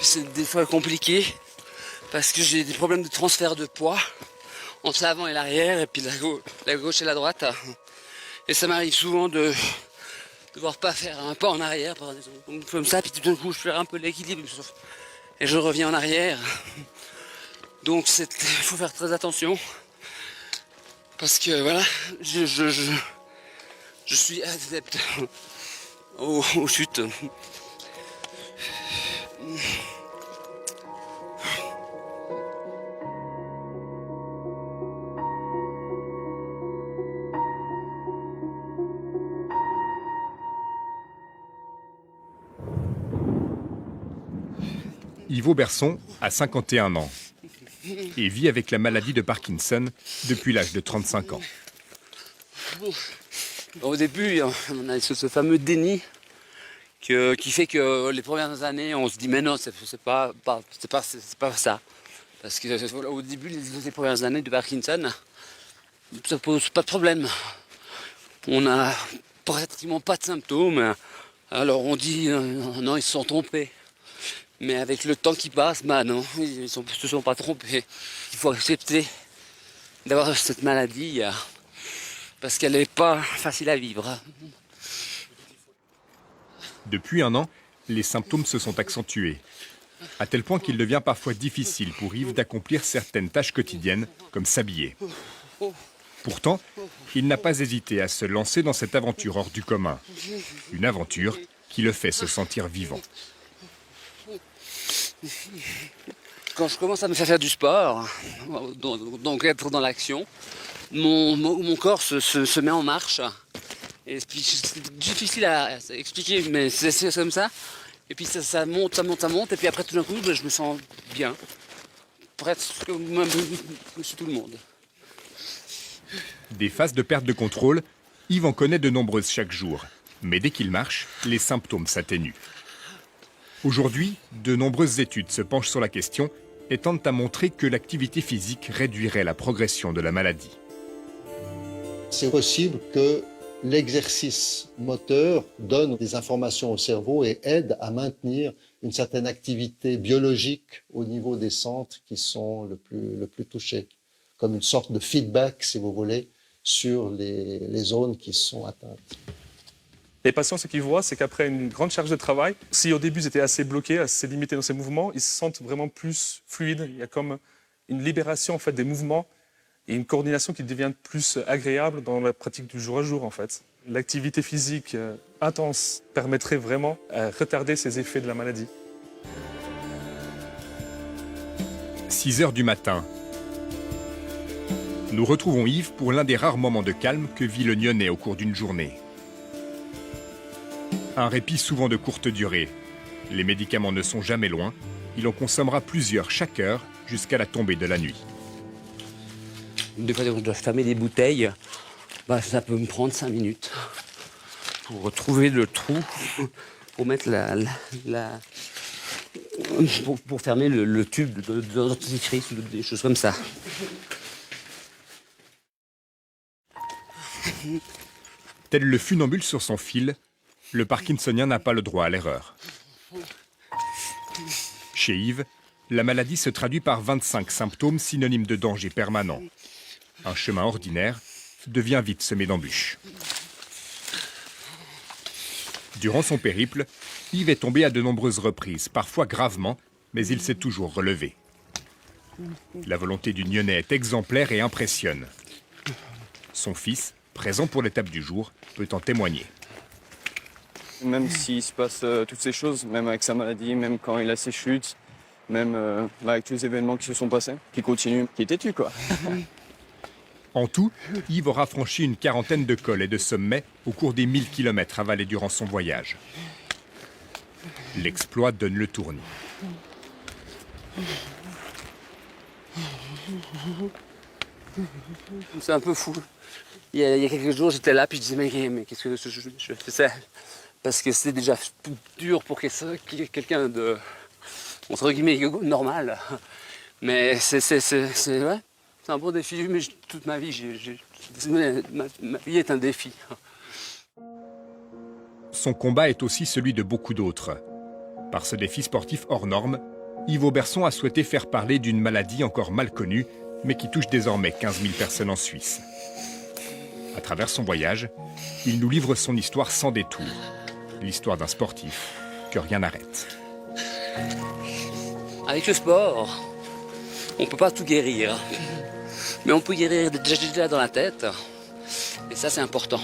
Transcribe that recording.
C'est des fois compliqué parce que j'ai des problèmes de transfert de poids entre l'avant et l'arrière, et puis la gauche et la droite. Et ça m'arrive souvent de devoir pas faire un pas en arrière, par exemple, comme ça, puis tout d'un coup je perds un peu l'équilibre et je reviens en arrière. Donc il faut faire très attention parce que voilà, je suis adepte aux chutes. Yvo Berson a 51 ans et vit avec la maladie de Parkinson depuis l'âge de 35 ans. Au début, on a ce fameux déni qui fait que les premières années, on se dit mais non, c'est pas ça. Parce que au début, les premières années de Parkinson, ça pose pas de problème. On n'a pratiquement pas de symptômes. Alors on dit non, ils se sont trompés. Mais avec le temps qui passe, bah non, ils ne se sont pas trompés. Il faut accepter d'avoir cette maladie parce qu'elle n'est pas facile à vivre. Depuis un an, les symptômes se sont accentués, à tel point qu'il devient parfois difficile pour Yves d'accomplir certaines tâches quotidiennes, comme s'habiller. Pourtant, il n'a pas hésité à se lancer dans cette aventure hors du commun. Une aventure qui le fait se sentir vivant. Quand je commence à me faire du sport, donc être dans l'action, mon corps se met en marche. Et puis c'est difficile à expliquer, mais c'est comme ça. Et puis ça monte, et puis après tout d'un coup, je me sens bien. Presque comme monsieur tout le monde. Des phases de perte de contrôle, Yves en connaît de nombreuses chaque jour. Mais dès qu'il marche, les symptômes s'atténuent. Aujourd'hui, de nombreuses études se penchent sur la question et tentent à montrer que l'activité physique réduirait la progression de la maladie. C'est possible que l'exercice moteur donne des informations au cerveau et aide à maintenir une certaine activité biologique au niveau des centres qui sont le plus touchés, comme une sorte de feedback, si vous voulez, sur les zones qui sont atteintes. Les patients, ce qu'ils voient, c'est qu'après une grande charge de travail, si au début ils étaient assez bloqués, assez limités dans ces mouvements, ils se sentent vraiment plus fluides. Il y a comme une libération en fait, des mouvements et une coordination qui devient plus agréable dans la pratique du jour à jour. En fait. L'activité physique intense permettrait vraiment de retarder ces effets de la maladie. 6 heures du matin. Nous retrouvons Yves pour l'un des rares moments de calme que vit le Nyonnais au cours d'une journée. Un répit souvent de courte durée. Les médicaments ne sont jamais loin. Il en consommera plusieurs chaque heure jusqu'à la tombée de la nuit. Des fois, on doit fermer des bouteilles. Bah, ça peut me prendre 5 minutes pour retrouver le trou, pour mettre pour fermer le tube de dentifrice ou des choses comme ça. Tel le funambule sur son fil, le parkinsonien n'a pas le droit à l'erreur. Chez Yves, la maladie se traduit par 25 symptômes synonymes de danger permanent. Un chemin ordinaire devient vite semé d'embûches. Durant son périple, Yves est tombé à de nombreuses reprises, parfois gravement, mais il s'est toujours relevé. La volonté du Nyonnais est exemplaire et impressionne. Son fils, présent pour l'étape du jour, peut en témoigner. Même s'il se passe toutes ces choses, même avec sa maladie, même quand il a ses chutes, même avec tous les événements qui se sont passés, qui continuent, qui étais-tu quoi. En tout, Yves aura franchi une quarantaine de cols et de sommets au cours des 1000 km avalés durant son voyage. L'exploit donne le tournis. C'est un peu fou. Il y a quelques jours, j'étais là, puis je disais, mais qu'est-ce que je fais ça? Parce que c'est déjà dur pour quelqu'un de, entre guillemets, normal. Mais ouais, C'est un bon défi, mais toute ma vie, ma vie est un défi. Son combat est aussi celui de beaucoup d'autres. Par ce défi sportif hors norme, Yves Auberson a souhaité faire parler d'une maladie encore mal connue, mais qui touche désormais 15 000 personnes en Suisse. À travers son voyage, il nous livre son histoire sans détour. L'histoire d'un sportif que rien n'arrête. Avec le sport, on ne peut pas tout guérir. Mais on peut guérir déjà dans la tête. Et ça, c'est important.